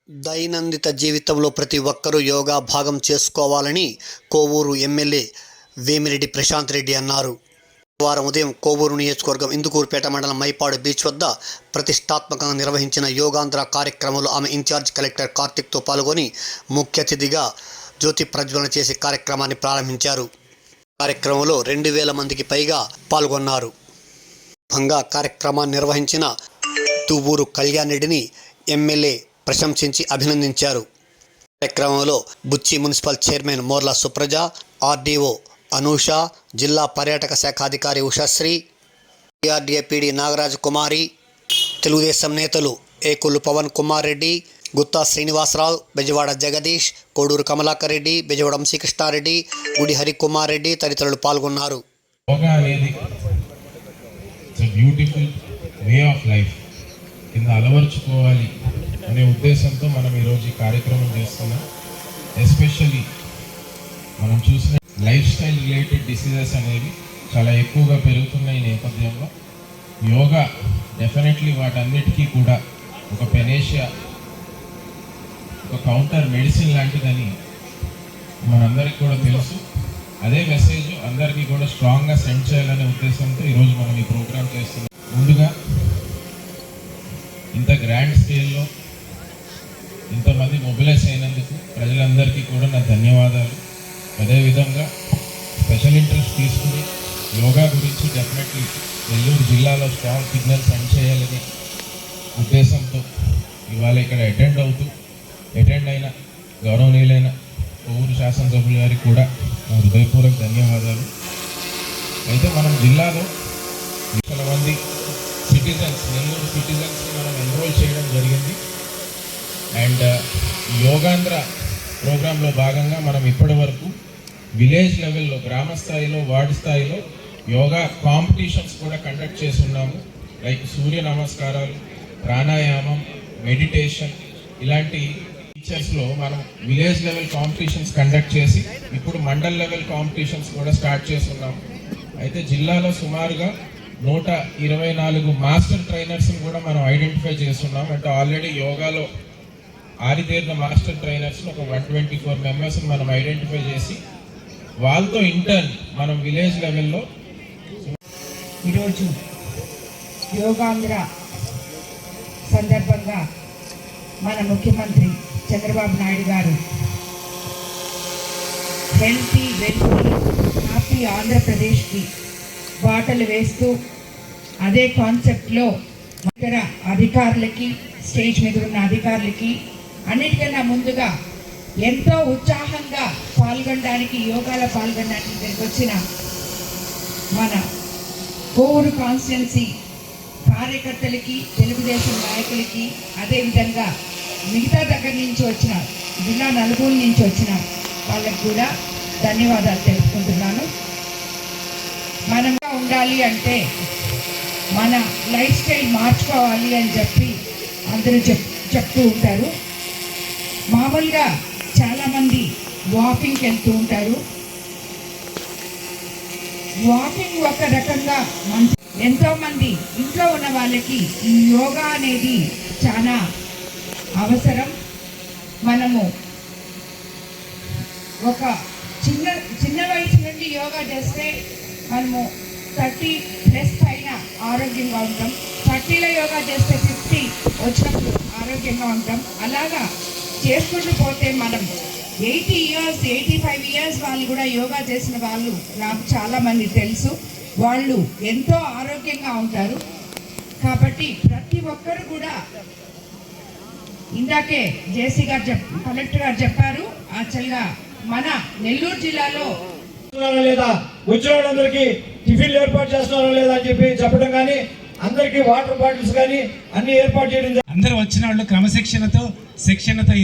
దైనందిన జీవితంలో ప్రతి ఒక్కరూ యోగా భాగం చేసుకోవాలని కోవూరు ఎమ్మెల్యే వేమిరెడ్డి ప్రశాంత్ రెడ్డి అన్నారు. వారం ఉదయం కోవూరు నియోజకవర్గం ఇందుకూరుపేట మండలం మైపాడు బీచ్ వద్ద ప్రతిష్టాత్మకంగా నిర్వహించిన యోగాంధ్ర కార్యక్రమంలో ఆమె ఇన్ఛార్జ్ కలెక్టర్ కార్తిక్తో పాల్గొని ముఖ్య అతిథిగా జ్యోతి ప్రజ్వలన చేసి కార్యక్రమాన్ని ప్రారంభించారు. కార్యక్రమంలో 2000 మందికి పైగా పాల్గొన్నారు. కార్యక్రమాన్ని నిర్వహించిన తువ్వూరు కళ్యాణ్ రెడ్డిని ఎమ్మెల్యే ప్రశంసించి అభినందించారు. కార్యక్రమంలో Buchi municipal chairman Morla Supraja, RDO Anusha, జిల్లా పర్యాటక శాఖ అధికారి ఉషాశ్రీ, టీఆర్డీఏ పీడీ నాగరాజు కుమారి, తెలుగుదేశం నేతలు ఏకులు పవన్ కుమార్ రెడ్డి, గుత్తా శ్రీనివాసరావు, బెజవాడ జగదీష్, కోడూరు కమలాకర్ రెడ్డి, బెజవాడ శ్రీకృష్ణారెడ్డి, గుడి హరికుమార్ రెడ్డి తదితరులు పాల్గొన్నారు. యోగా అనేది బ్యూటిఫుల్ వే ఆఫ్ లైఫ్ కింద అలవర్చుకోవాలి అనే ఉద్దేశంతో మనం ఈరోజు ఈ కార్యక్రమం చేస్తున్నాం. ఎస్పెషల్లీ మనం చూసిన లైఫ్ స్టైల్ రిలేటెడ్ డిసీజెస్ అనేవి చాలా ఎక్కువగా పెరుగుతున్న ఈ నేపథ్యంలో యోగా డెఫినెట్లీ వాటన్నిటికీ కూడా ఒక పెనేషియా, ఒక కౌంటర్ మెడిసిన్ లాంటిదని మనందరికీ కూడా తెలుసు. అదే మెసేజ్ అందరికీ కూడా స్ట్రాంగ్గా సెండ్ చేయాలనే ఉద్దేశంతో ఈరోజు మనం ఈ ప్రోగ్రామ్ చేస్తున్నాం. ముందుగా ఇంత గ్రాండ్ స్కేల్లో ఇంతమంది మొబిలైజ్ అయినందుకు ప్రజలందరికీ కూడా నా ధన్యవాదాలు. అదేవిధంగా స్పెషల్ ఇంట్రెస్ట్ తీసుకుని యోగా గురించి డెఫినెట్లీ నెల్లూరు జిల్లాలో స్ట్రాంగ్ సిగ్నల్ సెండ్ చేయాలని ఉద్దేశంతో ఇవాళ ఇక్కడ అటెండ్ అయిన గౌరవనీయులైన కోవూరు శాసనసభ్యుల గారికి కూడా నా హృదయపూర్వక ధన్యవాదాలు. అయితే మనం జిల్లాలో చాలా మంది నెల్లూరు సిటిజన్స్ని మనం ఎన్రోల్ చేయడం జరిగింది. అండ్ యోగాంధ్ర ప్రోగ్రాంలో భాగంగా మనం ఇప్పటి వరకు విలేజ్ లెవెల్లో, గ్రామ స్థాయిలో, వార్డు స్థాయిలో యోగా కాంపిటీషన్స్ కూడా కండక్ట్ చేస్తున్నాము. లైక్ సూర్య నమస్కారాలు, ప్రాణాయామం, మెడిటేషన్ ఇలాంటి టీచర్స్లో మనం విలేజ్ లెవెల్ కాంపిటీషన్స్ కండక్ట్ చేసి ఇప్పుడు మండల్ లెవెల్ కాంపిటీషన్స్ కూడా స్టార్ట్ చేస్తున్నాము. అయితే జిల్లాలో సుమారుగా 124 మాస్టర్ ట్రైనర్స్ని కూడా మనం ఐడెంటిఫై చేస్తున్నాం. అంటే ఆల్రెడీ యోగాలో ఆరితేరిన మాస్టర్ ట్రైనర్స్ని ఒక 124 మెంబర్స్ని మనం ఐడెంటిఫై చేసి వాళ్ళతో ఇంటర్న్ మనం విలేజ్ లెవెల్లో ఈరోజు యోగాంధ్ర సందర్భంగా మన ముఖ్యమంత్రి చంద్రబాబు నాయుడు గారు హెల్తీ వెల్తీ హ్యాపీ ఆంధ్రప్రదేశ్కి బాటలు వేస్తూ అదే కాన్సెప్ట్లో ఇతర అధికారులకి, స్టేజ్ మీద ఉన్న అధికారులకి అన్నిటికన్నా ముందుగా ఎంతో ఉత్సాహంగా యోగాలో పాల్గొనడానికి ఇక్కడికి వచ్చిన మన కోవూరు కాన్స్టిట్యున్సీ కార్యకర్తలకి, తెలుగుదేశం నాయకులకి, అదేవిధంగా మిగతా దగ్గర నుంచి వచ్చిన జిల్లా నలుగురు నుంచి వచ్చిన వాళ్ళకి కూడా ధన్యవాదాలు తెలుపుకుంటున్నాను. మనంగా ఉండాలి అంటే మన లైఫ్ స్టైల్ మార్చుకోవాలి అని చెప్పి అందరూ చెప్తూ ఉంటారు. మామూలుగా చాలామంది వాకింగ్కి వెళ్తూ ఉంటారు. వాకింగ్ ఒక రకంగా ఎంతోమంది ఇంట్లో ఉన్న వాళ్ళకి ఈ యోగా అనేది చాలా అవసరం. మనము ఒక చిన్న వయసు నుండి యోగా చేస్తే మనము 30+ పైన ఆరోగ్యంగా ఉంటాం. 30లో యోగా చేస్తే 50 వచ్చినప్పుడు ఆరోగ్యంగా ఉంటాం. అలాగా చేసుకుంటూ పోతే మనం 80 years 85 years వాళ్ళు కూడా యోగా చేసిన వాళ్ళు నాకు చాలామంది తెలుసు. వాళ్ళు ఎంతో ఆరోగ్యంగా ఉంటారు. కాబట్టి ప్రతి ఒక్కరు కూడా ఇందాకే జేసీ గారు కలెక్టర్ గారు చెప్పారు, యాక్చువల్గా మన నెల్లూరు జిల్లాలో లేదా వచ్చిన వాళ్ళందరికీ టిఫిన్లు ఏర్పాటు చేస్తున్నారా లేదా అని చెప్పి చెప్పడం కానీ, అందరికీ వాటర్ బాటిల్స్ కానీ అన్ని ఏర్పాటు చేయడం. అందరూ వచ్చిన వాళ్ళు క్రమశిక్షణతో శిక్షణతో